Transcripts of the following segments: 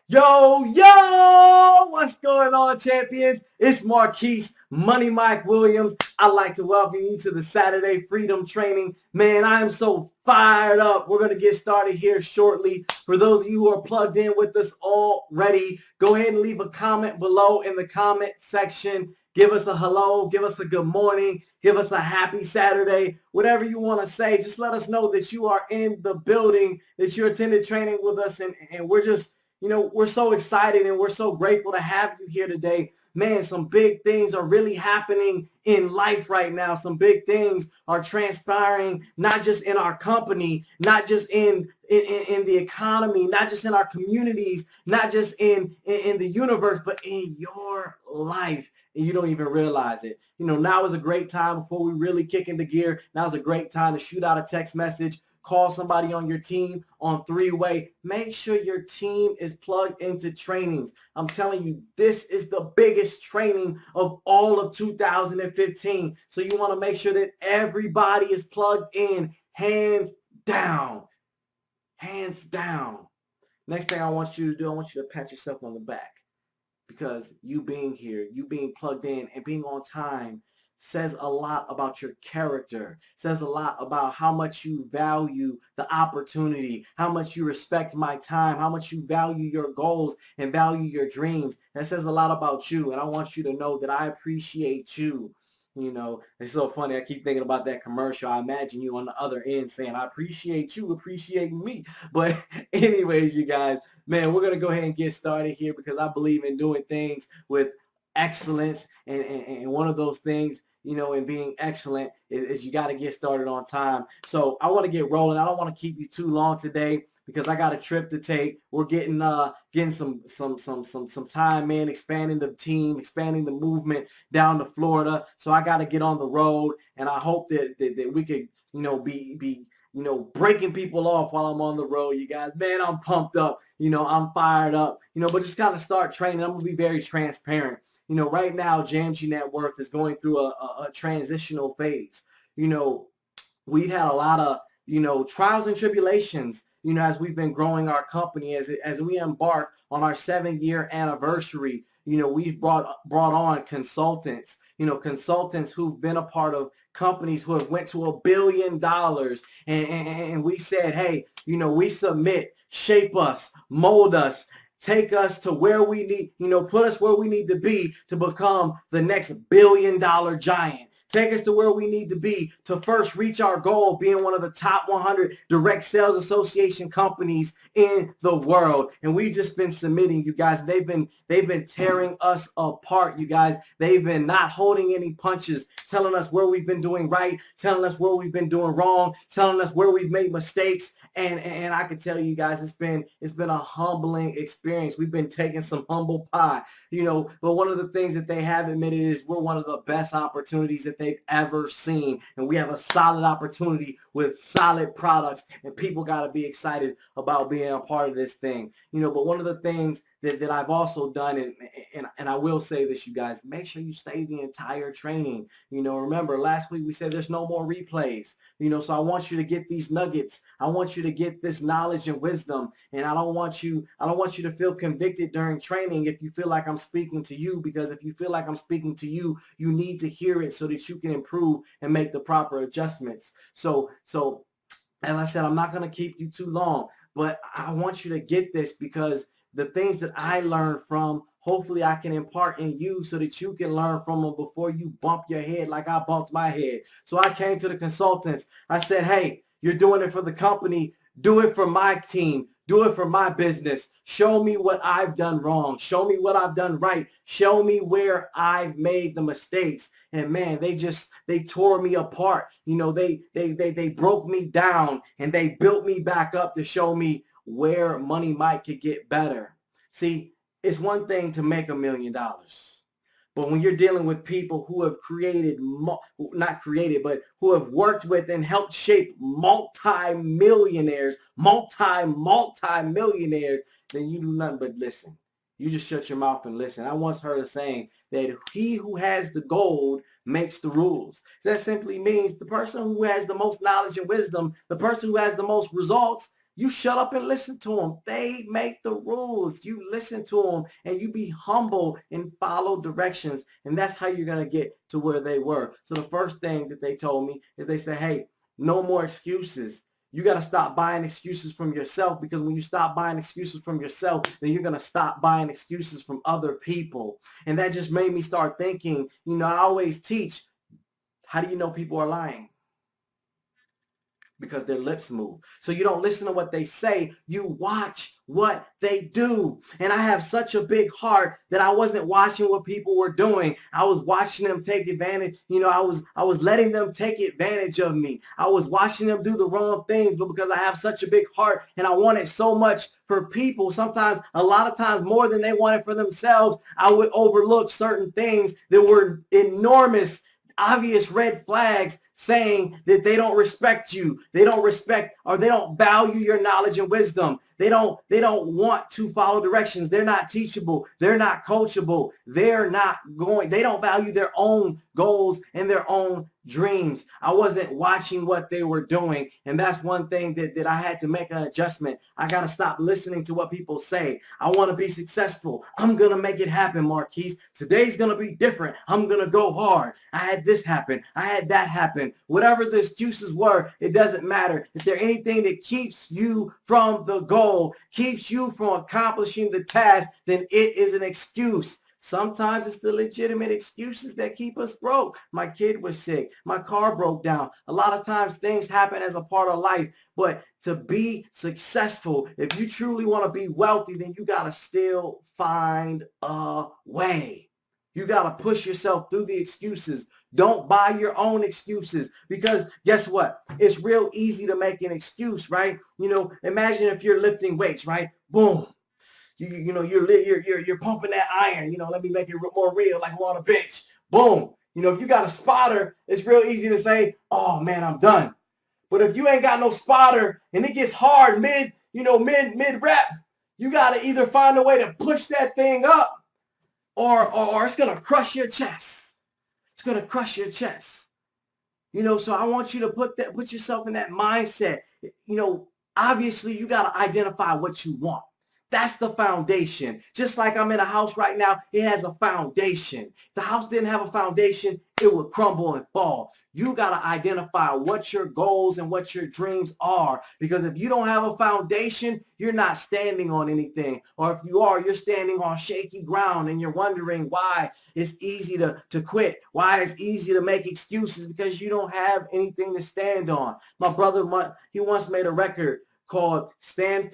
Yo, what's going on, champions? It's Marquise Money Mike Williams. I'd like to welcome you to the Saturday Freedom Training. Man, I am so fired up. We're going to get started here shortly. For those of you who are plugged in with us already, go ahead and leave a comment below in the comment section. Give us a hello, give us a good morning, give us a happy Saturday, whatever you want to say. Just let us know that you are in the building, that you attended training with us, and we're just we're so excited and we're so grateful to have you here today. Man, some big things are really happening in life right now. Some big things are transpiring, not just in our company, not just in the economy, not just in our communities, not just in the universe, but in your life. And you don't even realize it. Now is a great time before we really kick into gear. Now is a great time to shoot out a text message. Call somebody on your team on three-way. Make sure your team is plugged into trainings. I'm telling you, this is the biggest training of all of 2015. So you want to make sure that everybody is plugged in, hands down. Hands down. Next thing I want you to do, I want you to pat yourself on the back. Because you being here, you being plugged in and being on time says a lot about your character, says a lot about how much you value the opportunity, how much you respect my time, how much you value your goals and value your dreams. That says a lot about you, and I want you to know that I appreciate you. It's so funny. I keep thinking about that commercial. I imagine you on the other end saying, I appreciate you appreciating me. But anyways, you guys, man, we're going to go ahead and get started here because I believe in doing things with excellence. And one of those things, in being excellent is you got to get started on time. So I want to get rolling. I don't want to keep you too long today because I got a trip to take. We're getting some time, man, expanding the team, expanding the movement down to Florida. So I got to get on the road, and I hope that we could, be breaking people off while I'm on the road, you guys. Man, I'm pumped up. I'm fired up. But just kind of start training. I'm gonna be very transparent. Right now, JMG Net-Worth is going through a transitional phase. We've had a lot of trials and tribulations, as we've been growing our company, as we embark on our 7-year anniversary. We've brought on consultants, consultants who've been a part of companies who have went to $1 billion, and we said, hey, we submit, shape us, mold us, take us to where we need, put us where we need to be to become the next $1 billion giant. Take us to where we need to be to first reach our goal of being one of the top 100 direct sales association companies in the world. And we've just been submitting, you guys. They've been tearing us apart, you guys. They've been not holding any punches, telling us where we've been doing right, telling us where we've been doing wrong, telling us where we've made mistakes. And I can tell you guys, it's been a humbling experience. We've been taking some humble pie, but one of the things that they have admitted is we're one of the best opportunities that they've ever seen. And we have a solid opportunity with solid products, and people got to be excited about being a part of this thing. But one of the things that I've also done, and I will say this, you guys, make sure you stay the entire training. Remember last week we said there's no more replays. So I want you to get these nuggets. I want you to get this knowledge and wisdom. And I don't want you to feel convicted during training if you feel like I'm speaking to you, because if you feel like I'm speaking to you, you need to hear it so that you can improve and make the proper adjustments. So as I said, I'm not going to keep you too long, but I want you to get this because the things that I learned from, hopefully I can impart in you so that you can learn from them before you bump your head like I bumped my head. So I came to the consultants. I said, hey, you're doing it for the company. Do it for my team. Do it for my business. Show me what I've done wrong. Show me what I've done right. Show me where I've made the mistakes. And man, they tore me apart. They broke me down and they built me back up to show me where Money Mike could get better. See, it's one thing to make $1 million. But when you're dealing with people who have not created, but who have worked with and helped shape multi-millionaires, multi-millionaires, then you do nothing but listen. You just shut your mouth and listen. I once heard a saying that he who has the gold makes the rules. So that simply means the person who has the most knowledge and wisdom, the person who has the most results, You shut up and listen to them. They make the rules. You listen to them and you be humble and follow directions. And that's how you're going to get to where they were. So the first thing that they told me is they said, hey, no more excuses. You got to stop buying excuses from yourself, because when you stop buying excuses from yourself, then you're going to stop buying excuses from other people. And that just made me start thinking, I always teach, how do you know people are lying? Because their lips move. So you don't listen to what they say, you watch what they do. And I have such a big heart that I wasn't watching what people were doing. I was watching them take advantage. I was letting them take advantage of me. I was watching them do the wrong things, but because I have such a big heart and I wanted so much for people, sometimes, a lot of times more than they wanted for themselves, I would overlook certain things that were enormous, obvious red flags saying that they don't respect you. They don't respect, or they don't value your knowledge and wisdom. They don't want to follow directions. They're not teachable. They're not coachable. They don't value their own goals and their own dreams. I wasn't watching what they were doing. And that's one thing that I had to make an adjustment. I got to stop listening to what people say. I want to be successful. I'm going to make it happen, Marquise. Today's going to be different. I'm going to go hard. I had this happen. I had that happen. Whatever the excuses were, it doesn't matter. If there's anything that keeps you from the goal, keeps you from accomplishing the task, then it is an excuse. Sometimes it's the legitimate excuses that keep us broke. My kid was sick. My car broke down. A lot of times things happen as a part of life. But to be successful, if you truly want to be wealthy, then you got to still find a way. You got to push yourself through the excuses. Don't buy your own excuses, because guess what? It's real easy to make an excuse, right? Imagine if you're lifting weights, right? Boom. You're pumping that iron. Let me make it more real, like we're on a bench. Boom. If you got a spotter, it's real easy to say, oh man, I'm done. But if you ain't got no spotter and it gets hard mid rep, you got to either find a way to push that thing up, or it's going to crush your chest. It's going to crush your chest. So I want you to put yourself in that mindset. Obviously you got to identify what you want. That's the foundation. Just like I'm in a house right now, it has a foundation. If the house didn't have a foundation, it would crumble and fall. You got to identify what your goals and what your dreams are, because if you don't have a foundation, you're not standing on anything. Or if you are, you're standing on shaky ground and you're wondering why it's easy to quit, why it's easy to make excuses, because you don't have anything to stand on. My brother, he once made a record called Stand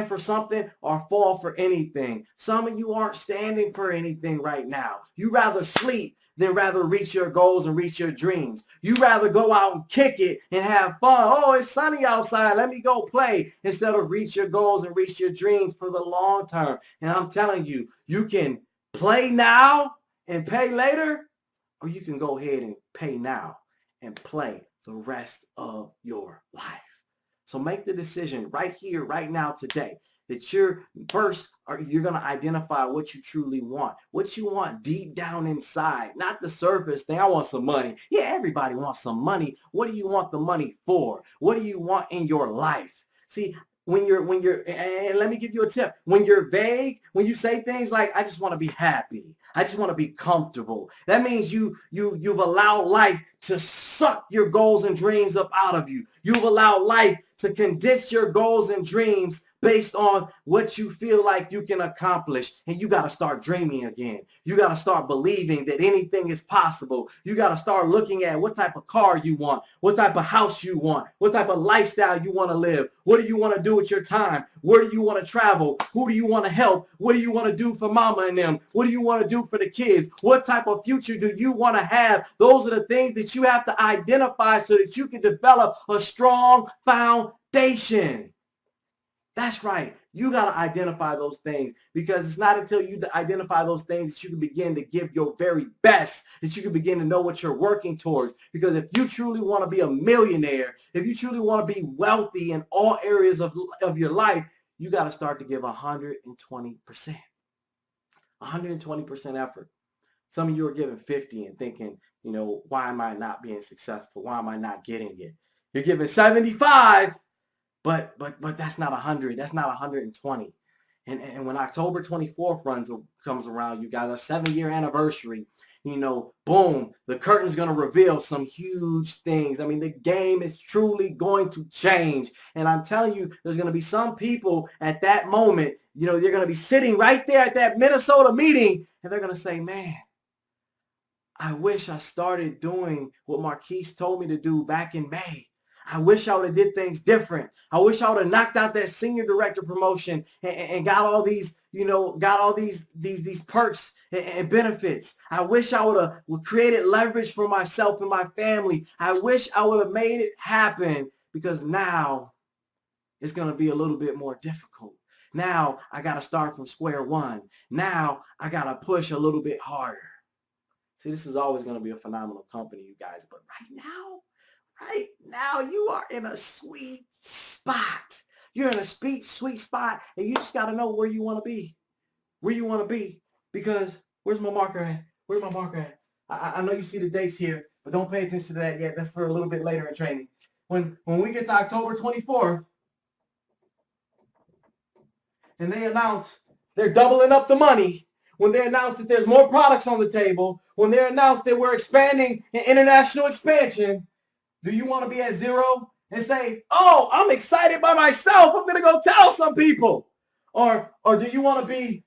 for something or fall for anything. Some of you aren't standing for anything right now. You rather sleep than rather reach your goals and reach your dreams. You rather go out and kick it and have fun. Oh, it's sunny outside. Let me go play, instead of reach your goals and reach your dreams for the long term. And I'm telling you, you can play now and pay later, or you can go ahead and pay now and play the rest of your life. So make the decision right here, right now, today, that you're going to identify what you truly want, what you want deep down inside, not the surface thing. I want some money. Yeah, everybody wants some money. What do you want the money for? What do you want in your life? See, when you're, and let me give you a tip. When you're vague, when you say things like, I just want to be happy, I just want to be comfortable, that means you've allowed life to suck your goals and dreams up out of you. You've allowed life to condense your goals and dreams based on what you feel like you can accomplish. And you got to start dreaming again. You got to start believing that anything is possible. You got to start looking at what type of car you want, what type of house you want, what type of lifestyle you want to live. What do you want to do with your time? Where do you want to travel? Who do you want to help? What do you want to do for mama and them? What do you want to do for the kids? What type of future do you want to have? Those are the things that you have to identify so that you can develop a strong foundation. That's right. You got to identify those things, because it's not until you identify those things that you can begin to give your very best, that you can begin to know what you're working towards. Because if you truly want to be a millionaire, if you truly want to be wealthy in all areas of your life, you got to start to give 120%. 120% effort. Some of you are giving 50 and thinking, why am I not being successful? Why am I not getting it? You're giving 75 But that's not 100. That's not 120. And when October 24th comes around, you guys, our 7-year anniversary, boom, the curtain's going to reveal some huge things. I mean, the game is truly going to change. And I'm telling you, there's going to be some people at that moment, they're going to be sitting right there at that Minnesota meeting, and they're going to say, man, I wish I started doing what Marquise told me to do back in May. I wish I would have did things different. I wish I would have knocked out that senior director promotion and got all these, got all these perks and benefits. I wish I would have created leverage for myself and my family. I wish I would have made it happen, because now it's going to be a little bit more difficult. Now I got to start from square one. Now I got to push a little bit harder. See, this is always going to be a phenomenal company, you guys. But right now, you are in a sweet spot. You're in a sweet spot, and you just got to know where you want to be. Where you want to be. Because where's my marker at? Where's my marker at? I know you see the dates here, but don't pay attention to that yet. That's for a little bit later in training. When we get to October 24th, and they announce they're doubling up the money, when they announce that there's more products on the table, when they announce that we're expanding in international expansion, do you want to be at zero and say, oh, I'm excited by myself, I'm going to go tell some people? Or do you want to be,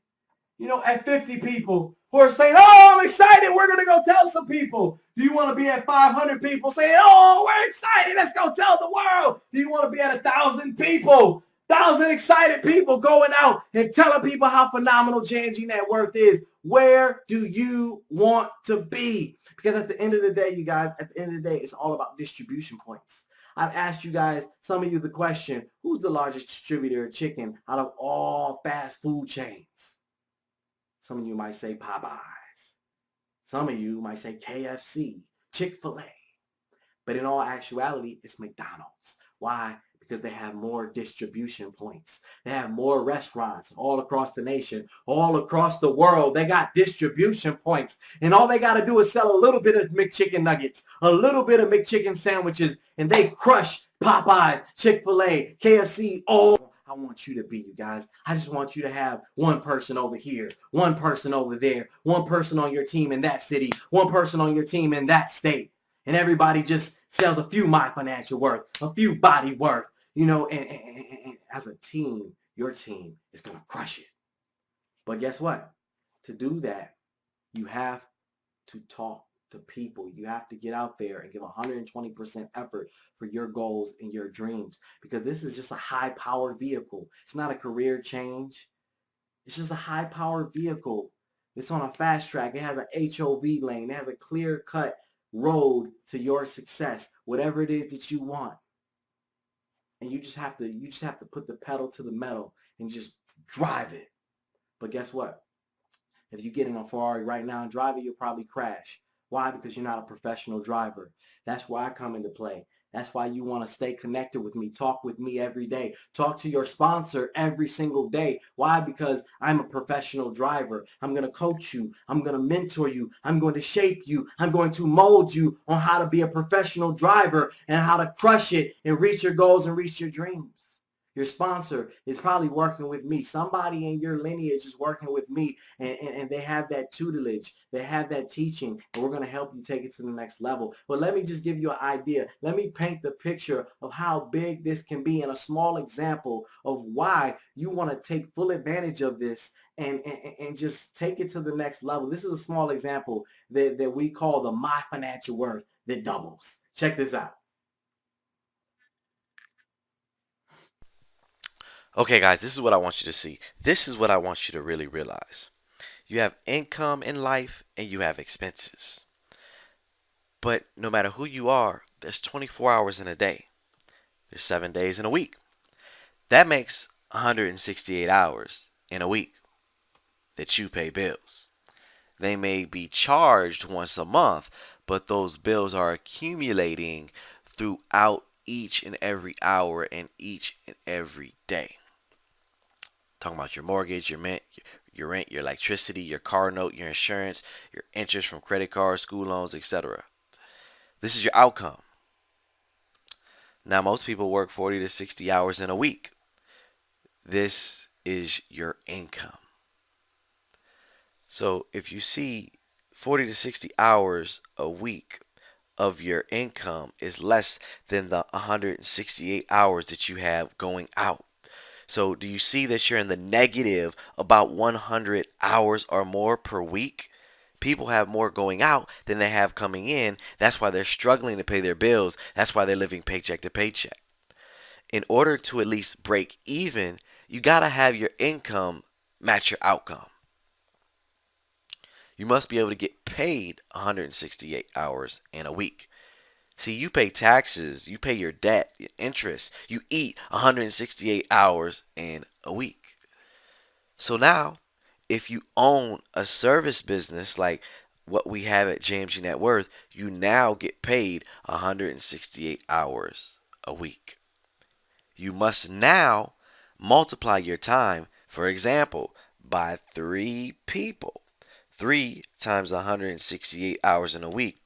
at 50 people who are saying, oh, I'm excited, we're going to go tell some people? Do you want to be at 500 people saying, oh, we're excited, let's go tell the world? Do you want to be at 1,000 people? 1,000 excited people going out and telling people how phenomenal JMG Net-Worth is? Where do you want to be? Because at the end of the day, you guys, it's all about distribution points. I've asked you guys, some of you, the question, who's the largest distributor of chicken out of all fast food chains? Some of you might say Popeyes. Some of you might say KFC, Chick-fil-A. But in all actuality, it's McDonald's. Why? Because they have more distribution points. They have more restaurants all across the nation, all across the world. They got distribution points. And all they got to do is sell a little bit of McChicken nuggets, a little bit of McChicken sandwiches, and they crush Popeyes, Chick-fil-A, KFC, all I want you to be, you guys. I just want you to have one person over here, one person over there, one person on your team in that city, one person on your team in that state. And everybody just sells a few My Financial Worth, a few Body Worth, and as a team, your team is going to crush it. But guess what? To do that, you have to talk to people. You have to get out there and give 120% effort for your goals and your dreams, because this is just a high-powered vehicle. It's not a career change. It's just a high-powered vehicle. It's on a fast track. It has an HOV lane. It has a clear-cut road to your success, whatever it is that you want. And you just have to put the pedal to the metal and just drive it. But guess what? If you're getting a Ferrari right now and drive it, you'll probably crash. Why? Because you're not a professional driver. That's where I come into play. That's why you want to stay connected with me. Talk with me every day. Talk to your sponsor every single day. Why? Because I'm a professional driver. I'm going to coach you. I'm going to mentor you. I'm going to shape you. I'm going to mold you on how to be a professional driver and how to crush it and reach your goals and reach your dreams. Your sponsor is probably working with me. Somebody in your lineage is working with me, and they have that tutelage. They have that teaching, and we're going to help you take it to the next level. But let me just give you an idea. Let me paint the picture of how big this can be and a small example of why you want to take full advantage of this and just take it to the next level. This is a small example that we call the My Financial Worth that doubles. Check this out. Okay, guys, this is what I want you to see. This is what I want you to really realize. You have income in life and you have expenses. But no matter who you are, there's 24 hours in a day. There's 7 days in a week. That makes 168 hours in a week that you pay bills. They may be charged once a month, but those bills are accumulating throughout each and every hour and each and every day. Talking about your mortgage, your rent, your electricity, your car note, your insurance, your interest from credit cards, school loans, etc. This is your outcome. Now, most people work 40 to 60 hours in a week. This is your income. So if you see 40 to 60 hours a week of your income is less than the 168 hours that you have going out. So do you see that you're in the negative about 100 hours or more per week? People have more going out than they have coming in. That's why they're struggling to pay their bills. That's why they're living paycheck to paycheck. In order to at least break even, you got to have your income match your outcome. You must be able to get paid 168 hours in a week. See, you pay taxes, you pay your debt, your interest, you eat 168 hours in a week. So now, if you own a service business like what we have at JMG Net-Worth, you now get paid 168 hours a week. You must now multiply your time, for example, by 3 people. 3 times 168 hours in a week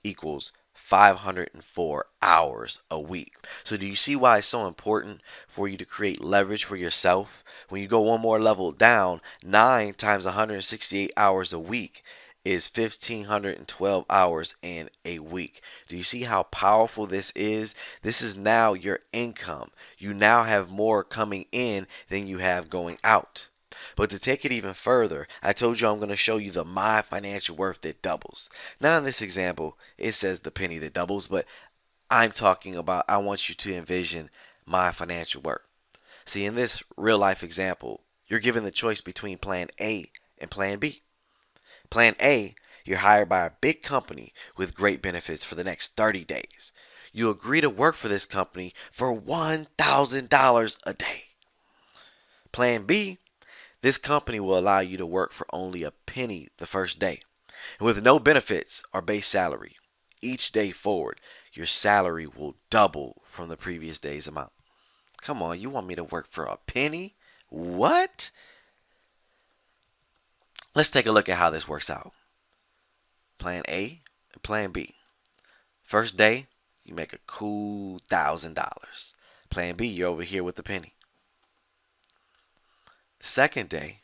equals 504 hours a week. So do you see why it's so important for you to create leverage for yourself? When you go one more level down, 9 times 168 hours a week is 1,512 hours in a week. Do you see how powerful this is? This is now your income. You now have more coming in than you have going out. But to take it even further, I told you I'm going to show you the my financial worth that doubles. Now in this example, it says the penny that doubles, but I'm talking about, I want you to envision my financial worth. See, in this real life example, you're given the choice between plan A and plan B. Plan A, you're hired by a big company with great benefits for the next 30 days. You agree to work for this company for $1,000 a day. Plan B, this company will allow you to work for only a penny the first day, with no benefits or base salary. Each day forward, your salary will double from the previous day's amount. Come on, you want me to work for a penny? What? Let's take a look at how this works out. Plan A and Plan B. First day, you make a cool $1,000. Plan B, you're over here with the penny. The second day,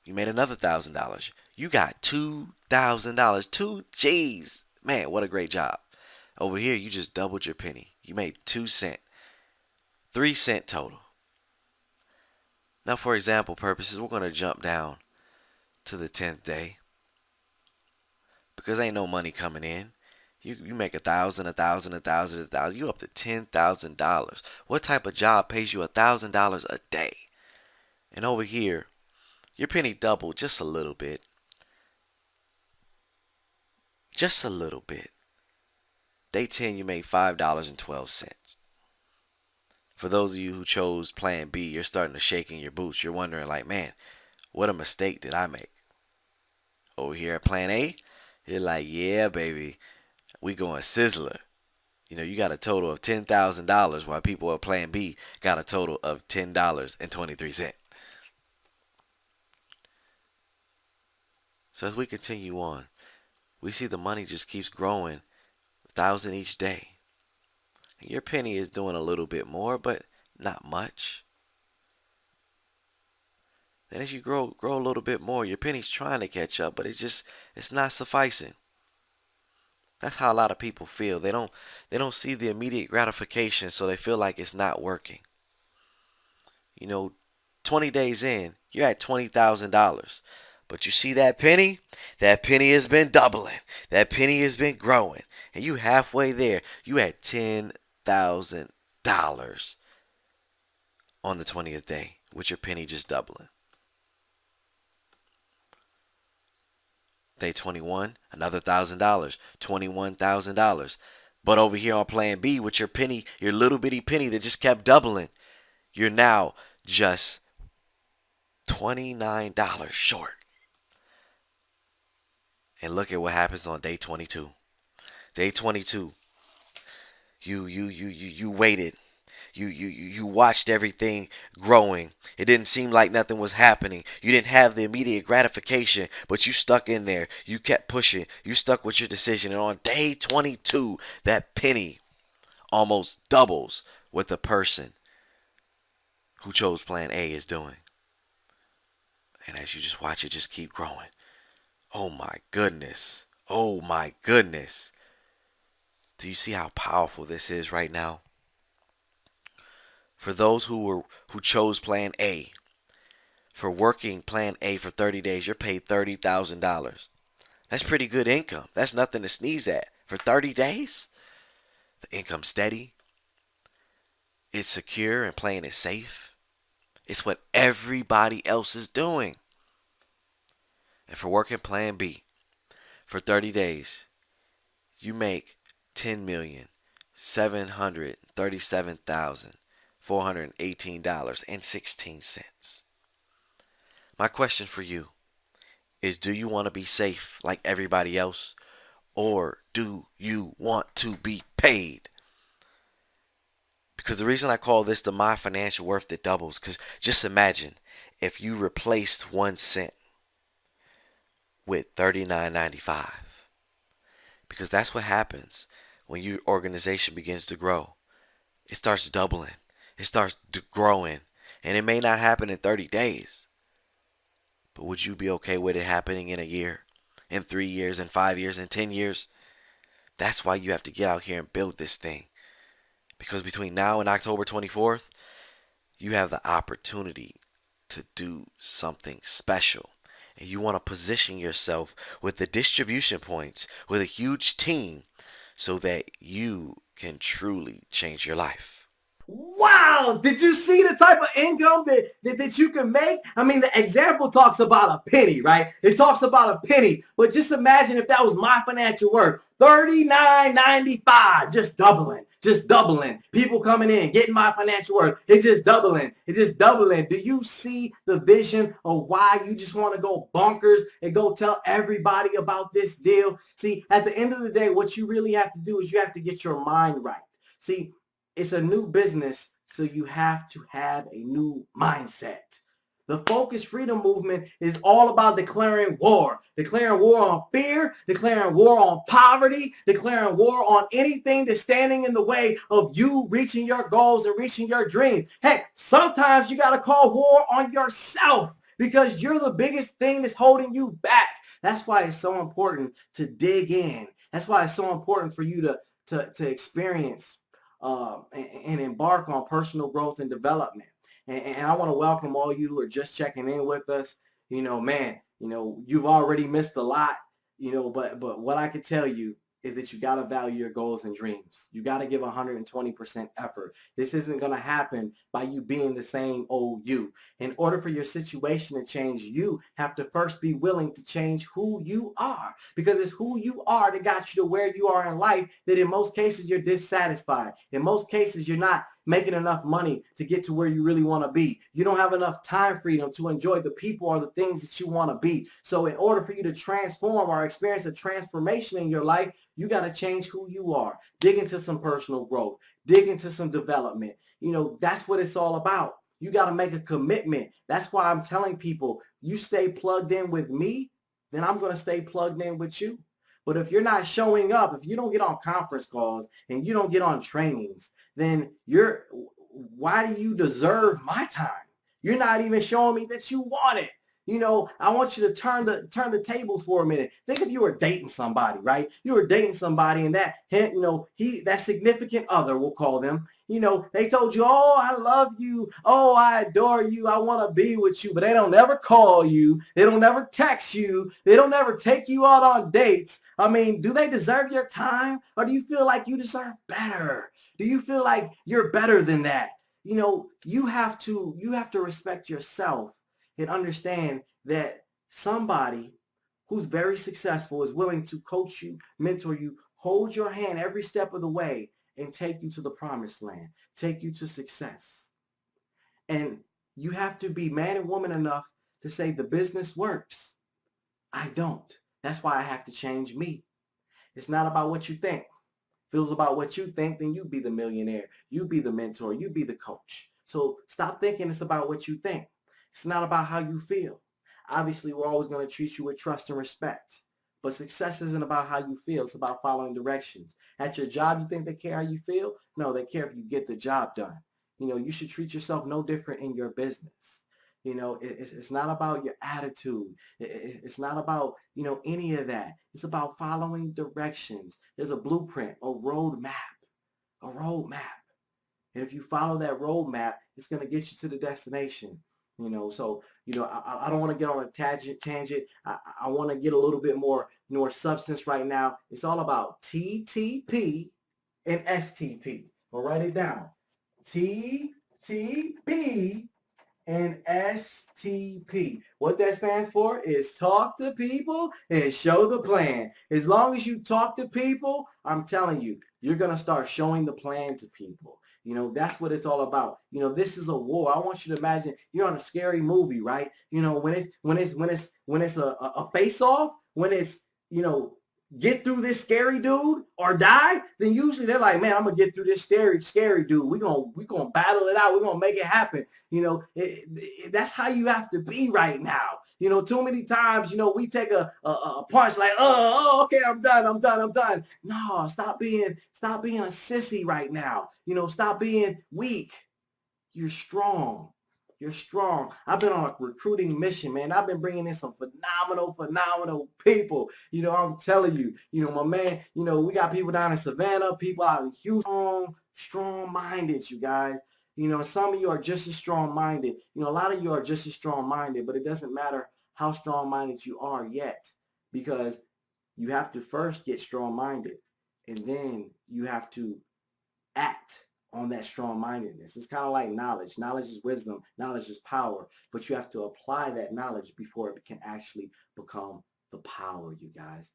you made another $1,000. You got $2,000. 2 G's. Man, what a great job. Over here, you just doubled your penny. You made 2 cents. 3 cents total. Now, for example purposes, we're going to jump down to the 10th day because ain't no money coming in. You make 1,000, 1,000, 1,000, 1,000. You up to $10,000. What type of job pays you $1,000 a day? And over here, your penny doubled just a little bit. Just a little bit. Day 10, you made $5.12. For those of you who chose Plan B, you're starting to shake in your boots. You're wondering, like, man, what a mistake did I make? Over here at Plan A, you're like, yeah, baby, we going sizzler. You know, you got a total of $10,000 while people at Plan B got a total of $10.23. So as we continue on, we see the money just keeps growing, 1,000 each day. And your penny is doing a little bit more, but not much. Then as you grow a little bit more, your penny's trying to catch up, but it's not sufficing. That's how a lot of people feel. They don't see the immediate gratification, so they feel like it's not working. You know, 20 days in, you're at $20,000. But you see that penny? That penny has been doubling. That penny has been growing. And you halfway there. You had $10,000 on the 20th day, with your penny just doubling. Day 21, another $1,000, $21,000. But over here on Plan B, with your penny, your little bitty penny that just kept doubling, you're now just $29 short. And look at what happens on day 22. Day 22, you waited. You watched everything growing. It didn't seem like nothing was happening. You didn't have the immediate gratification, but you stuck in there. You kept pushing. You stuck with your decision. And on day 22, that penny almost doubles what the person who chose plan A is doing. And as you just watch it just keep growing. Oh my goodness. Oh my goodness. Do you see how powerful this is right now? For those who chose plan A, for working plan A for 30 days, you're paid $30,000. That's pretty good income. That's nothing to sneeze at. For 30 days, the income's steady. It's secure and playing it safe. It's what everybody else is doing. And for working plan B for 30 days, you make $10,737,418.16. My question for you is, do you want to be safe like everybody else, or do you want to be paid? Because the reason I call this the My Financial Worth that doubles, because just imagine if you replaced 1 cent with $39.95. Because that's what happens when your organization begins to grow. It starts doubling. It starts growing. And it may not happen in 30 days. But would you be okay with it happening in a year, in 3 years, in 5 years, in 10 years? That's why you have to get out here and build this thing. Because between now and October 24th, you have the opportunity to do something special. And you want to position yourself with the distribution points, with a huge team, so that you can truly change your life. Wow, did you see the type of income that you can make? I mean, the example talks about a penny, right? It talks about a penny, but just imagine if that was my financial worth. $39.95, just doubling, just doubling. People coming in, getting my financial worth. It's just doubling, it's just doubling. Do you see the vision of why you just want to go bonkers and go tell everybody about this deal? See, at the end of the day, what you really have to do is you have to get your mind right. See, it's a new business, so you have to have a new mindset. The Focus Freedom Movement is all about declaring war on fear, declaring war on poverty, declaring war on anything that's standing in the way of you reaching your goals and reaching your dreams. Heck, sometimes you got to call war on yourself because you're the biggest thing that's holding you back. That's why it's so important to dig in. That's why it's so important for you to experience and embark on personal growth and development. And I want to welcome all you who are just checking in with us. Man, you've already missed a lot, but what I can tell you is that you got to value your goals and dreams. You got to give 120% effort. This isn't going to happen by you being the same old you. In order for your situation to change, you have to first be willing to change who you are, because it's who you are that got you to where you are in life, that in most cases you're dissatisfied. In most cases, you're not making enough money to get to where you really want to be. You don't have enough time freedom to enjoy the people or the things that you want to be. So in order for you to transform or experience a transformation in your life, you got to change who you are. Dig into some personal growth. Dig into some development. That's what it's all about. You got to make a commitment. That's why I'm telling people, you stay plugged in with me, then I'm going to stay plugged in with you. But if you're not showing up, if you don't get on conference calls and you don't get on trainings, then why do you deserve my time? You're not even showing me that you want it. I want you to turn the tables for a minute. Think if you were dating somebody, right? You were dating somebody and that significant other, we'll call them, they told you, oh, I love you. Oh, I adore you. I want to be with you. But they don't ever call you. They don't ever text you. They don't ever take you out on dates. I mean, do they deserve your time? Or do you feel like you deserve better? Do you feel like you're better than that? You have to respect yourself and understand that somebody who's very successful is willing to coach you, mentor you, hold your hand every step of the way, and take you to the promised land, take you to success. And you have to be man and woman enough to say the business works. I don't. That's why I have to change me. It's not about what you think. If it was about what you think, then you be the millionaire. You be the mentor. You be the coach. So stop thinking it's about what you think. It's not about how you feel. Obviously, we're always going to treat you with trust and respect. But success isn't about how you feel. It's about following directions. At your job, you think they care how you feel? No, they care if you get the job done. You should treat yourself no different in your business. It's not about your attitude. It's not about, any of that. It's about following directions. There's a blueprint, a roadmap. And if you follow that roadmap, it's going to get you to the destination. So, I don't want to get on a tangent. I want to get a little bit more substance right now. It's all about TTP and STP. We'll write it down. TTP and STP. What that stands for is talk to people and show the plan. As long as you talk to people, I'm telling you, you're going to start showing the plan to people. That's what it's all about. This is a war. I want you to imagine you're on a scary movie, right? When it's a face off, when it's, get through this scary dude or die, then usually they're like, man, I'm gonna get through this scary dude. We're gonna battle it out. We're gonna make it happen. That's how you have to be right now. Too many times, we take a punch like, okay, I'm done. No, stop being a sissy right now. Stop being weak. You're strong. You're strong. I've been on a recruiting mission, man. I've been bringing in some phenomenal people. I'm telling you, my man, we got people down in Savannah, people out in Houston, strong-minded, you guys. Some of you are just as strong-minded. A lot of you are just as strong-minded, but it doesn't matter how strong-minded you are yet, because you have to first get strong-minded, and then you have to act on that strong-mindedness. It's kind of like knowledge. Knowledge is wisdom. Knowledge is power. But you have to apply that knowledge before it can actually become the power, you guys.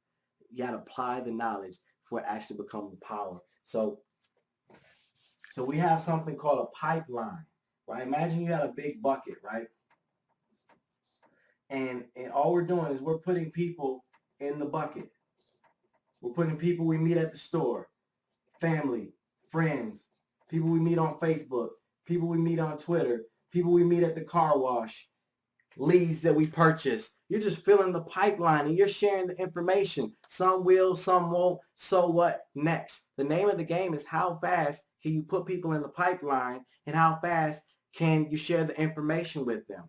You got to apply the knowledge before it actually becomes the power. So we have something called a pipeline, right? Imagine you had a big bucket, right? And all we're doing is we're putting people in the bucket. We're putting people we meet at the store, family, friends, people we meet on Facebook, people we meet on Twitter, people we meet at the car wash, leads that we purchase. You're just filling the pipeline and you're sharing the information. Some will, some won't. So what next? The name of the game is how fast can you put people in the pipeline and how fast can you share the information with them?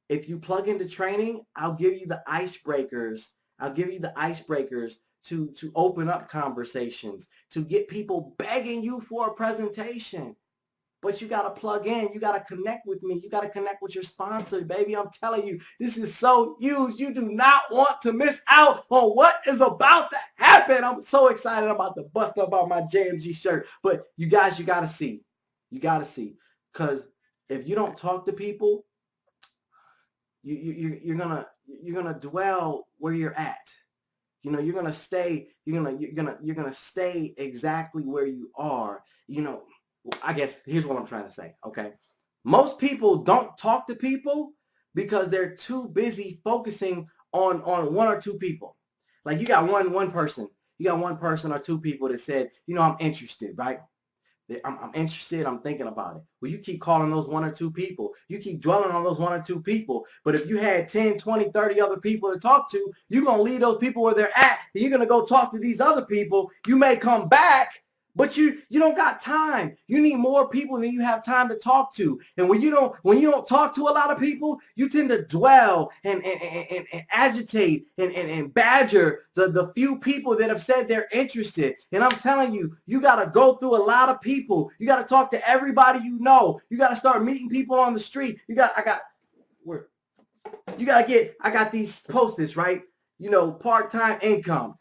If you plug into training, I'll give you the icebreakers. To open up conversations, to get people begging you for a presentation. But you got to plug in. You got to connect with me. You got to connect with your sponsor, baby. I'm telling you, this is so huge. You do not want to miss out on what is about to happen. I'm so excited about to bust up on my JMG shirt. But you guys, you got to see. Because if you don't talk to people, you're gonna dwell where you're at. You're gonna stay exactly where you are. I guess here's what I'm trying to say. Okay, most people don't talk to people because they're too busy focusing on one or two people. Like you got one person or two people that said, I'm interested, right? I'm interested. I'm thinking about it. Well, you keep calling those one or two people. You keep dwelling on those one or two people. But if you had 10, 20, 30 other people to talk to, you're going to leave those people where they're at. And you're going to go talk to these other people. You may come back, but you don't got time. You need more people than you have time to talk to. And when you don't talk to a lot of people, you tend to dwell and agitate and badger the few people that have said they're interested. And I'm telling you, you got to go through a lot of people. You got to talk to everybody you know. You got to start meeting people on the street. I got these post-its, right? Part-time income.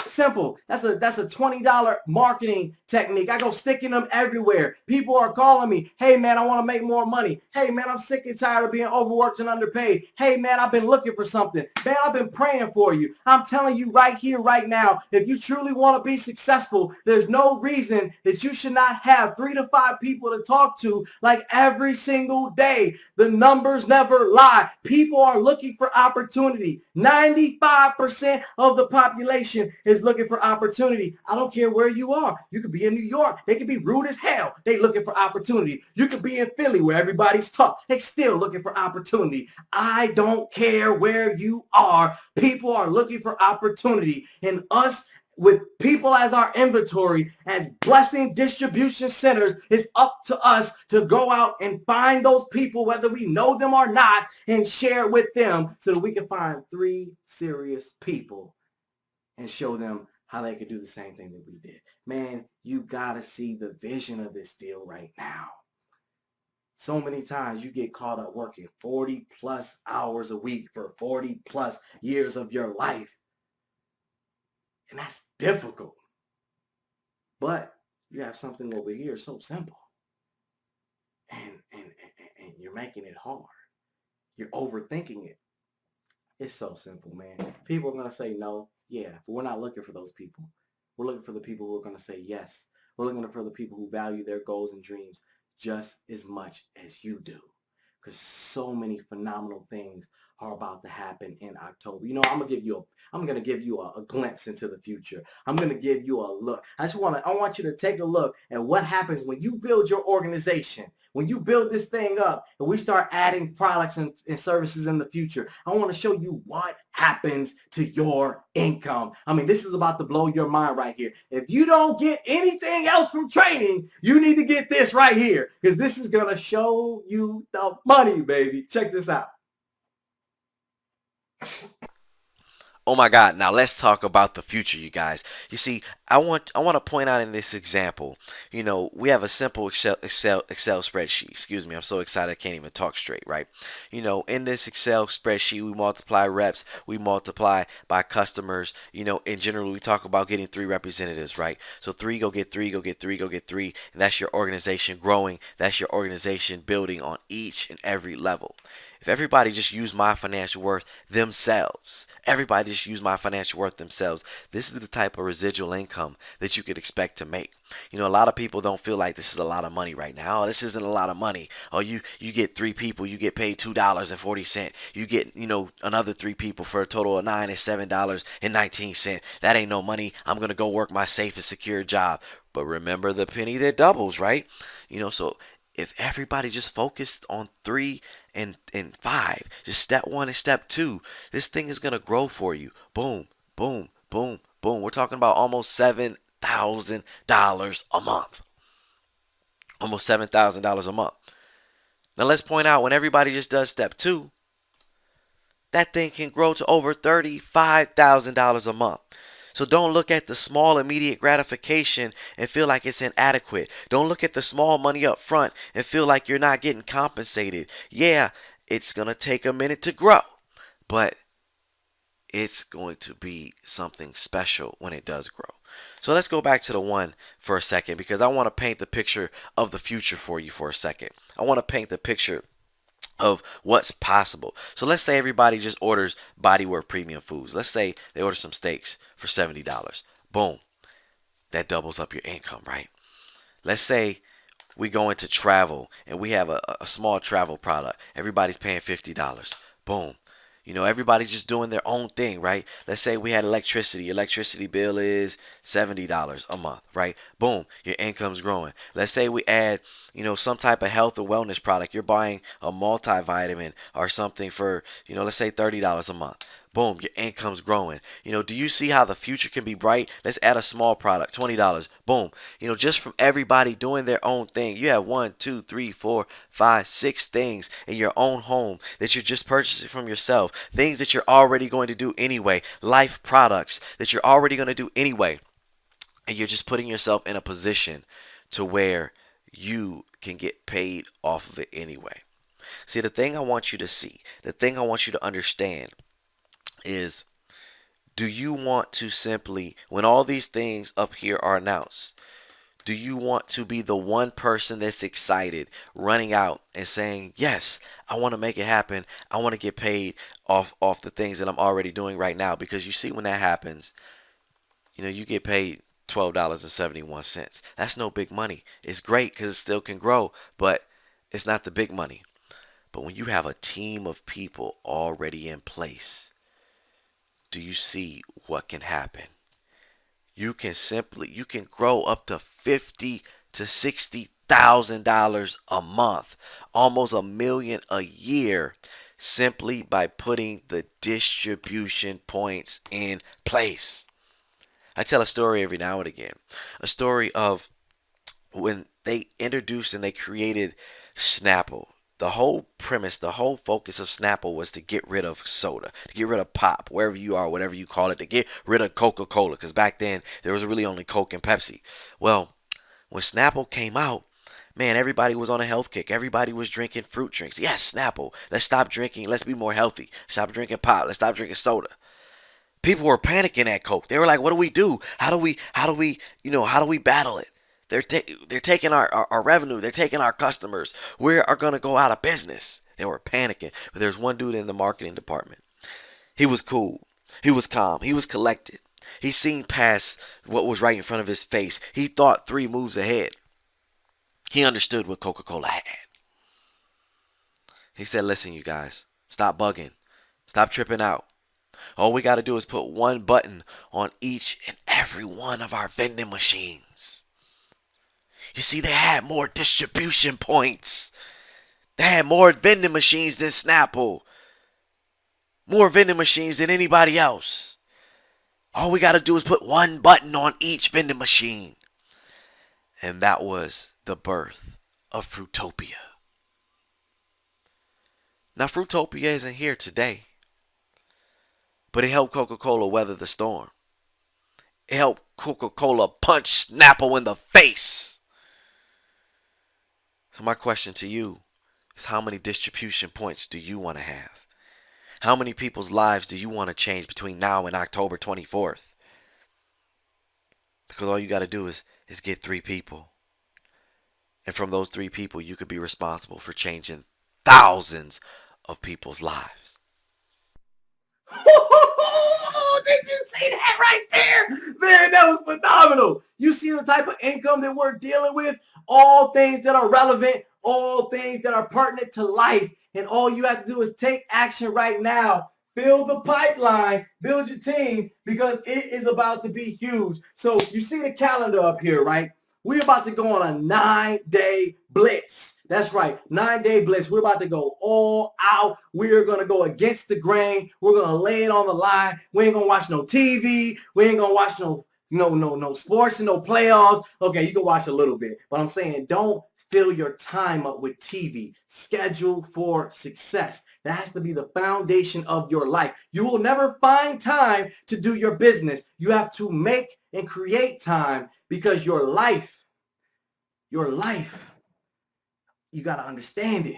Simple. That's a $20 marketing technique. I go sticking them everywhere. People are calling me. Hey, man, I want to make more money. Hey, man, I'm sick and tired of being overworked and underpaid. Hey, man, I've been looking for something. Man, I've been praying for you. I'm telling you right here, right now, if you truly want to be successful, there's no reason that you should not have 3 to 5 people to talk to like every single day. The numbers never lie. People are looking for opportunity. 95% of the population generation is looking for opportunity. I don't care where you are. You could be in New York. They could be rude as hell. They looking for opportunity. You could be in Philly where everybody's tough. They still looking for opportunity. I don't care where you are. People are looking for opportunity. And us with people as our inventory, as blessing distribution centers, it's up to us to go out and find those people, whether we know them or not, and share with them so that we can find 3 serious people and show them how they could do the same thing that we did. Man, you got to see the vision of this deal right now. So many times you get caught up working 40 plus hours a week for 40 plus years of your life. And that's difficult. But you have something over here so simple. And you're making it hard. You're overthinking it. It's so simple, man. People are going to say no. Yeah, but we're not looking for those people. We're looking for the people who are going to say yes. We're looking for the people who value their goals and dreams just as much as you do. Because so many phenomenal things are about to happen in October. You know, I'm gonna give you a glimpse into the future. I'm gonna give you a look. I want you to take a look at what happens when you build your organization, when you build this thing up and we start adding products and services in the future. I want to show you what happens to your income. I mean, this is about to blow your mind right here. If you don't get anything else from training, you need to get this right here because this is going to show you the money, baby. Check this out. Oh my God! Now let's talk about the future, you guys. You see, I want to point out in this example. You know, we have a simple Excel spreadsheet. Excuse me, I'm so excited I can't even talk straight. Right? You know, in this Excel spreadsheet, we multiply reps, we multiply by customers. You know, in general, we talk about getting 3 representatives. Right? So 3 go get 3, go get 3, go get 3, and that's your organization growing. That's your organization building on each and every level. If everybody just used my financial worth themselves, everybody just used my financial worth themselves, this is the type of residual income that you could expect to make. You know, a lot of people don't feel like this is a lot of money right now. Oh, this isn't a lot of money. Oh, you get 3 people, you get paid $2.40. You get, you know, another 3 people for a total of $9 and $7.19. That ain't no money. I'm gonna go work my safe and secure job. But remember the penny that doubles, right? You know, so if everybody just focused on 3 and 5, just step 1 and step 2, this thing is going to grow for you. Boom, boom, boom, boom. We're talking about almost $7,000 a month. Almost $7,000 a month. Now let's point out when everybody just does step 2, that thing can grow to over $35,000 a month. So don't look at the small immediate gratification and feel like it's inadequate. Don't look at the small money up front and feel like you're not getting compensated. Yeah, it's going to take a minute to grow, but it's going to be something special when it does grow. So let's go back to the one for a second because I want to paint the picture of the future for you for a second. I want to paint the picture of what's possible. So let's say everybody just orders Bodywork premium foods. Let's say they order some steaks for $70. Boom. That doubles up your income, right? Let's say we go into travel and we have a small travel product. Everybody's paying $50. Boom. You know, everybody's just doing their own thing, right? Let's say we had electricity. Electricity bill is $70 a month, right? Boom, your income's growing. Let's say we add, you know, some type of health or wellness product. You're buying a multivitamin or something for, you know, let's say $30 a month. Boom, your income's growing. You know, do you see how the future can be bright? Let's add a small product, $20. Boom. You know, just from everybody doing their own thing. You have 1, 2, 3, 4, 5, 6 things in your own home that you're just purchasing from yourself. Things that you're already going to do anyway. Life products that you're already going to do anyway. And you're just putting yourself in a position to where you can get paid off of it anyway. See, the thing I want you to see, the thing I want you to understand is, do you want to simply, when all these things up here are announced, do you want to be the one person that's excited, running out and saying, yes, I want to make it happen. I want to get paid off the things that I'm already doing right now? Because you see, when that happens, you know, you get paid $12.71. That's no big money. It's great because it still can grow, but it's not the big money. But when you have a team of people already in place, do you see what can happen? you can grow up to $50 to $60,000 a month, almost $1 million a year, simply by putting the distribution points in place. I tell a story every now and again, a story of when they introduced and they created Snapple. The whole premise, the whole focus of Snapple was to get rid of soda, to get rid of pop, wherever you are, whatever you call it, to get rid of Coca-Cola, because back then there was really only Coke and Pepsi. Well, when Snapple came out, man, everybody was on a health kick. Everybody was drinking fruit drinks. Yes, Snapple. Let's stop drinking. Let's be more healthy. Stop drinking pop. Let's stop drinking soda. People were panicking at Coke. They were like, "What do we do? How do we battle it? They're taking our revenue. They're taking our customers. We are gonna go out of business." They were panicking. But there's one dude in the marketing department. He was cool. He was calm. He was collected. He seen past what was right in front of his face. He thought 3 moves ahead. He understood what Coca-Cola had. He said, "Listen, you guys, stop bugging. Stop tripping out. All we got to do is put one button on each and every one of our vending machines." You see, they had more distribution points. They had more vending machines than Snapple. More vending machines than anybody else. All we got to do is put one button on each vending machine. And that was the birth of Fruitopia. Now, Fruitopia isn't here today, but it helped Coca-Cola weather the storm. It helped Coca-Cola punch Snapple in the face. So my question to you is, how many distribution points do you want to have? How many people's lives do you want to change between now and October 24th? Because all you got to do is get 3 people. And from those 3 people, you could be responsible for changing thousands of people's lives. Did you see that right there? Man, that was phenomenal. You see the type of income that we're dealing with? All things that are relevant, all things that are pertinent to life. And all you have to do is take action right now. Fill the pipeline, build your team, because it is about to be huge. So you see the calendar up here, right? We're about to go on a 9-day blitz. That's right, 9-day blitz. We're about to go all out. We're going to go against the grain. We're going to lay it on the line. We ain't going to watch no TV. We ain't going to watch no sports and no playoffs. Okay, you can watch a little bit. But I'm saying, don't fill your time up with TV. Schedule for success. That has to be the foundation of your life. You will never find time to do your business. You have to make and create time, because your life, you got to understand it.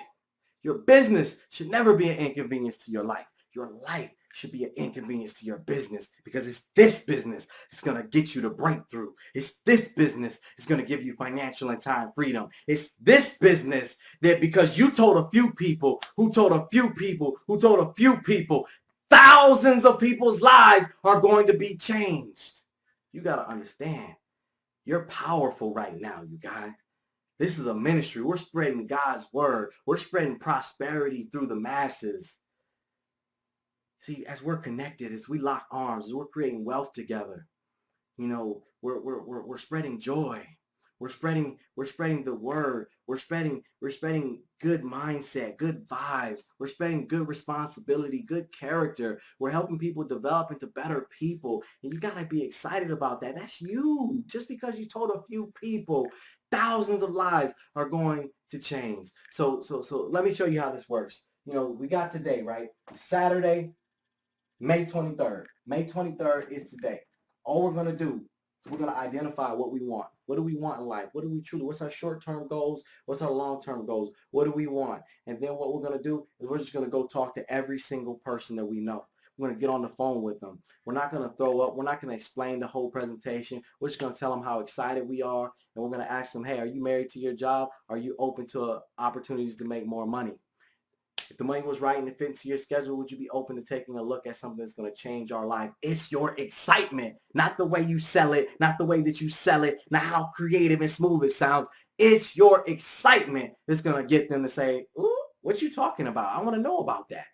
Your business should never be an inconvenience to your life. Your life should be an inconvenience to your business, because it's this business that's going to get you to breakthrough. It's this business that's going to give you financial and time freedom. It's this business that, because you told a few people, who told a few people, who told a few people, thousands of people's lives are going to be changed. You got to understand, you're powerful right now, you guys. This is a ministry. We're spreading God's word. We're spreading prosperity through the masses. See, as we're connected, as we lock arms, as we're creating wealth together, we're spreading joy. We're spreading the word. We're spreading good mindset, good vibes. We're spreading good responsibility, good character. We're helping people develop into better people. And you got to be excited about that. That's you. Just because you told a few people, thousands of lives are going to change. So let me show you how this works. We got today, right? Saturday, May 23rd. May 23rd is today. All we're going to do is we're going to identify what we want. What do we want in life? What do we truly, what's our short-term goals? What's our long-term goals? What do we want? And then what we're going to do is we're just going to go talk to every single person that we know. We're going to get on the phone with them. We're not going to throw up. We're not going to explain the whole presentation. We're just going to tell them how excited we are. And we're going to ask them, hey, are you married to your job? Are you open to opportunities to make more money? If the money was right and it fit into your schedule, would you be open to taking a look at something that's going to change our life? It's your excitement, not the way you sell it, not the way that you sell it, not how creative and smooth it sounds. It's your excitement that's going to get them to say, ooh, what you talking about? I want to know about that.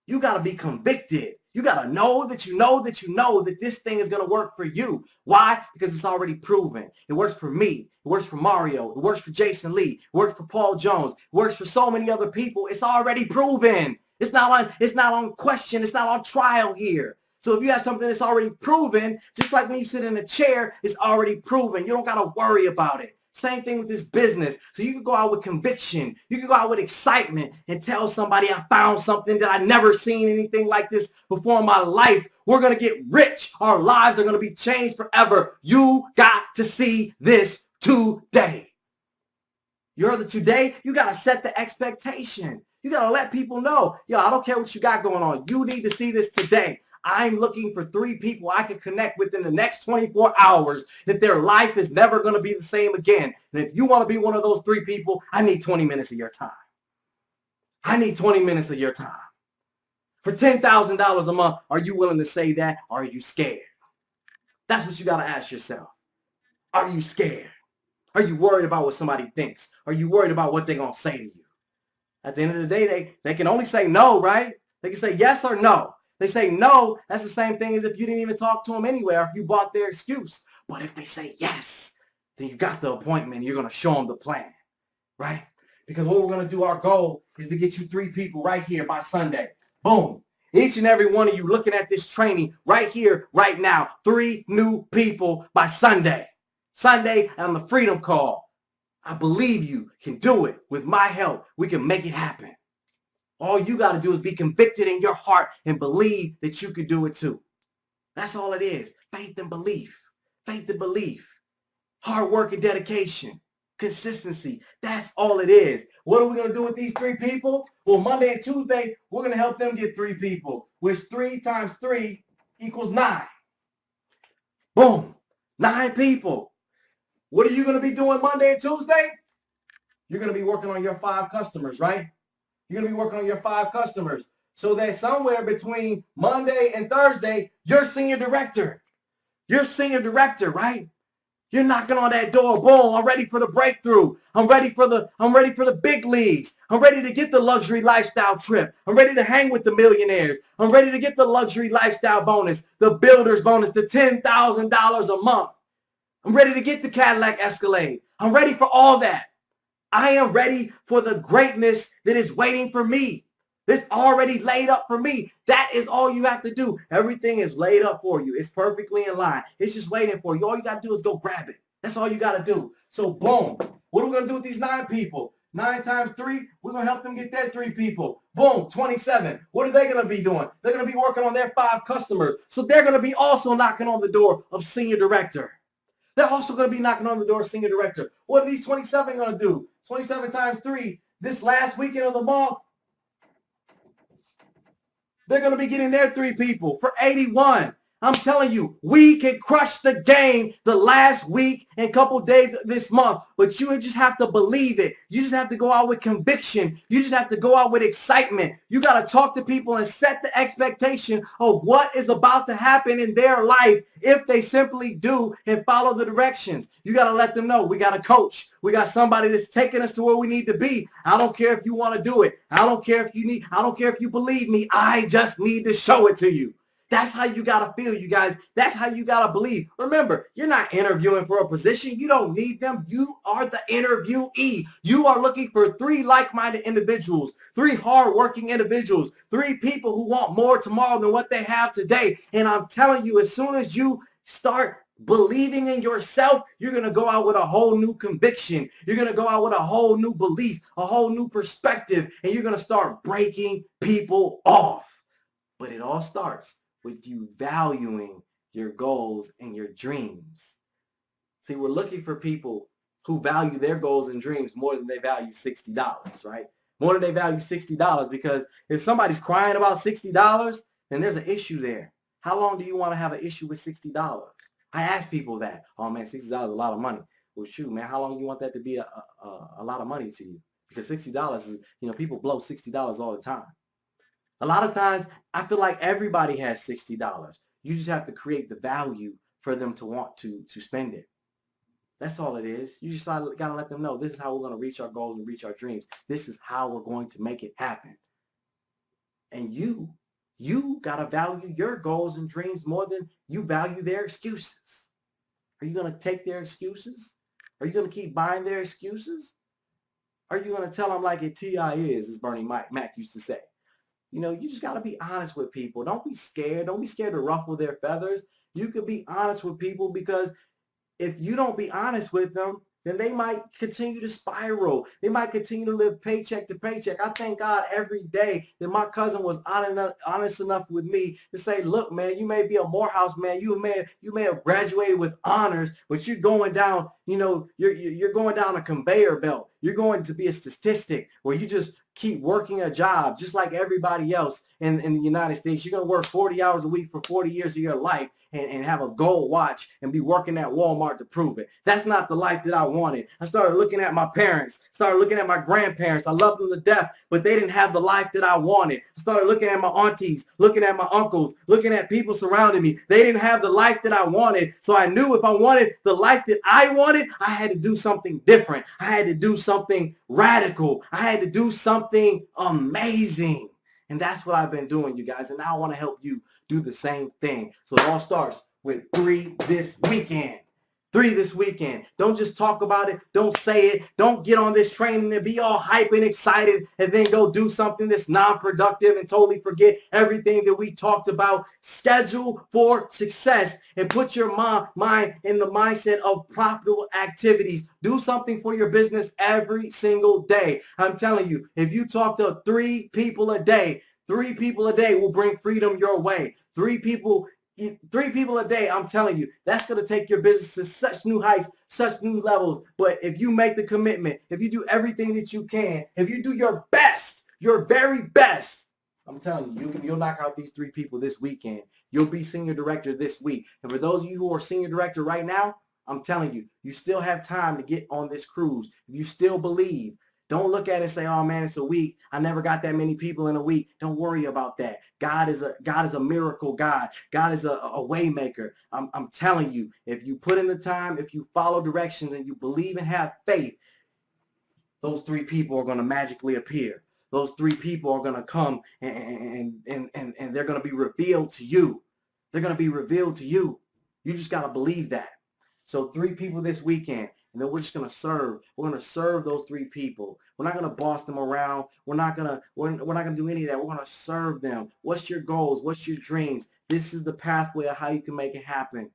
You got to be convicted. You got to know that you know that you know that this thing is going to work for you. Why? Because it's already proven. It works for me. It works for Mario. It works for Jason Lee. It works for Paul Jones. It works for so many other people. It's already proven. It's not on question. It's not on trial here. So if you have something that's already proven, just like when you sit in a chair, it's already proven. You don't got to worry about it. Same thing with this business. So you can go out with conviction. You can go out with excitement and tell somebody I found something that I never seen anything like this before in my life. We're going to get rich. Our lives are going to be changed forever. You got to see this today. You're the today. You got to set the expectation. You got to let people know, yo, I don't care what you got going on. You need to see this today. I'm looking for 3 people I can connect with in the next 24 hours that their life is never going to be the same again. And if you want to be one of those 3 people, I need 20 minutes of your time. I need 20 minutes of your time. For $10,000 a month, are you willing to say that, or are you scared? That's what you got to ask yourself. Are you scared? Are you worried about what somebody thinks? Are you worried about what they're going to say to you? At the end of the day, they can only say no, right? They can say yes or no. They say no, that's the same thing as if you didn't even talk to them anywhere, if you bought their excuse. But if they say yes, then you got the appointment. You're going to show them the plan, right? Because what we're going to do, our goal is to get you 3 people right here by Sunday. Boom. Each and every one of you looking at this training right here, right now. 3 new people by Sunday. Sunday on the Freedom Call. I believe you can do it. With my help, we can make it happen. All you got to do is be convicted in your heart and believe that you could do it too. That's all it is. Faith and belief. Faith and belief. Hard work and dedication. Consistency. That's all it is. What are we going to do with these 3 people? Well, Monday and Tuesday, we're going to help them get 3 people, which 3 times 3 equals 9. Boom. 9 people. What are you going to be doing Monday and Tuesday? You're going to be working on your 5 customers, right? You're going to be working on your 5 customers. So that somewhere between Monday and Thursday, you're senior director. You're senior director, right? You're knocking on that door. Boom, I'm ready for the breakthrough. I'm ready for the big leagues. I'm ready to get the luxury lifestyle trip. I'm ready to hang with the millionaires. I'm ready to get the luxury lifestyle bonus, the builder's bonus, the $10,000 a month. I'm ready to get the Cadillac Escalade. I'm ready for all that. I am ready for the greatness that is waiting for me. It's already laid up for me. That is all you have to do. Everything is laid up for you. It's perfectly in line. It's just waiting for you. All you got to do is go grab it. That's all you got to do. So boom. What are we going to do with these 9 people? 9 times 3, we're going to help them get their 3 people. Boom, 27. What are they going to be doing? They're going to be working on their 5 customers. So they're going to be also knocking on the door of senior director. They're also going to be knocking on the door of senior director. What are these 27 going to do? 27 times 3, this last weekend of the month, they're going to be getting their 3 people for 81. I'm telling you, we can crush the game the last week and couple days this month, but you just have to believe it. You just have to go out with conviction. You just have to go out with excitement. You got to talk to people and set the expectation of what is about to happen in their life if they simply do and follow the directions. You got to let them know we got a coach. We got somebody that's taking us to where we need to be. I don't care if you want to do it. I don't care if you believe me. I just need to show it to you. That's how you got to feel, you guys. That's how you got to believe. Remember, you're not interviewing for a position. You don't need them. You are the interviewee. You are looking for 3 like-minded individuals, 3 hard-working individuals, 3 people who want more tomorrow than what they have today. And I'm telling you, as soon as you start believing in yourself, you're going to go out with a whole new conviction. You're going to go out with a whole new belief, a whole new perspective, and you're going to start breaking people off. But it all starts with you valuing your goals and your dreams. See, we're looking for people who value their goals and dreams more than they value $60, right? More than they value $60, because if somebody's crying about $60, then there's an issue there. How long do you want to have an issue with $60? I ask people that. Oh man, $60 is a lot of money. Well, shoot, man, how long do you want that to be a lot of money to you? Because $60 is, people blow $60 all the time. A lot of times, I feel like everybody has $60. You just have to create the value for them to want to spend it. That's all it is. You just got to let them know this is how we're going to reach our goals and reach our dreams. This is how we're going to make it happen. And you You got to value your goals and dreams more than you value their excuses. Are you going to take their excuses? Are you going to keep buying their excuses? Are you going to tell them like it TI is, as Bernie Mac used to say? You know, you just got to be honest with people. Don't be scared. Don't be scared to ruffle their feathers. You could be honest with people, because if you don't be honest with them, then they might continue to spiral. They might continue to live paycheck to paycheck. I thank God every day that my cousin was honest enough with me to say, look, man, you may be a Morehouse man. You may have graduated with honors, but you're going down, you're going down a conveyor belt. You're going to be a statistic where you just keep working a job just like everybody else in the United States. You're going to work 40 hours a week for 40 years of your life and have a gold watch and be working at Walmart to prove it. That's not the life that I wanted. I started looking at my parents, started looking at my grandparents. I loved them to death, but they didn't have the life that I wanted. I started looking at my aunties, looking at my uncles, looking at people surrounding me. They didn't have the life that I wanted. So I knew if I wanted the life that I wanted, I had to do something different. I had to do something radical. I had to do something amazing. And that's what I've been doing, you guys. And now I want to help you do the same thing. So it all starts with 3 this weekend. 3 this weekend. Don't just talk about it. Don't say it. Don't get on this train and be all hype and excited and then go do something that's non-productive and totally forget everything that we talked about. Schedule for success and put your mind in the mindset of profitable activities. Do something for your business every single day. I'm telling you, if you talk to 3 people a day, 3 people a day will bring freedom your way. 3 people a day, I'm telling you, that's going to take your business to such new heights, such new levels. But if you make the commitment, if you do everything that you can, if you do your best, your very best, I'm telling you, you'll knock out these 3 people this weekend. You'll be senior director this week. And for those of you who are senior director right now, I'm telling you, you still have time to get on this cruise. If you still believe, don't look at it and say, oh man, it's a week. I never got that many people in a week. Don't worry about that. God is a miracle God. God is a way maker. I'm telling you, if you put in the time, if you follow directions and you believe and have faith, those 3 people are going to magically appear. Those 3 people are going to come and they're going to be revealed to you. They're going to be revealed to you. You just got to believe that. So 3 people this weekend, and then we're just going to serve. We're going to serve those 3 people. We're not going to boss them around. We're not going to do any of that. We're going to serve them. What's your goals? What's your dreams? This is the pathway of how you can make it happen.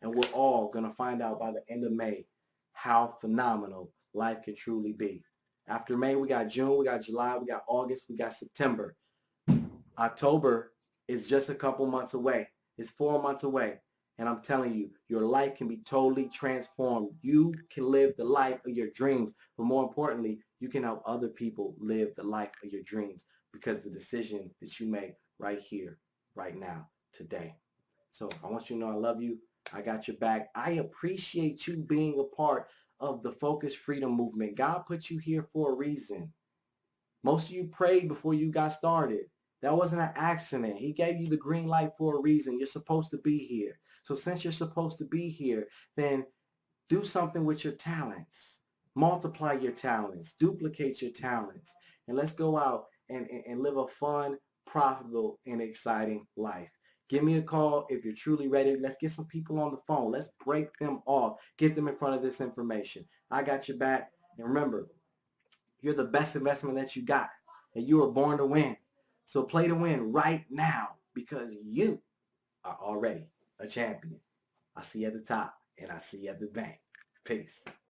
And we're all going to find out by the end of May how phenomenal life can truly be. After May, we got June, we got July, we got August, we got September. October is just a couple months away. It's 4 months away. And I'm telling you, your life can be totally transformed. You can live the life of your dreams. But more importantly, you can help other people live the life of your dreams, because the decision that you make right here, right now, today. So I want you to know I love you. I got your back. I appreciate you being a part of the Focus Freedom Movement. God put you here for a reason. Most of you prayed before you got started. That wasn't an accident. He gave you the green light for a reason. You're supposed to be here. So since you're supposed to be here, then do something with your talents. Multiply your talents. Duplicate your talents. And let's go out and live a fun, profitable, and exciting life. Give me a call if you're truly ready. Let's get some people on the phone. Let's break them off. Get them in front of this information. I got your back. And remember, you're the best investment that you got. And you were born to win. So play to win right now, because you are already a champion. I see you at the top, and I see you at the bank. Peace.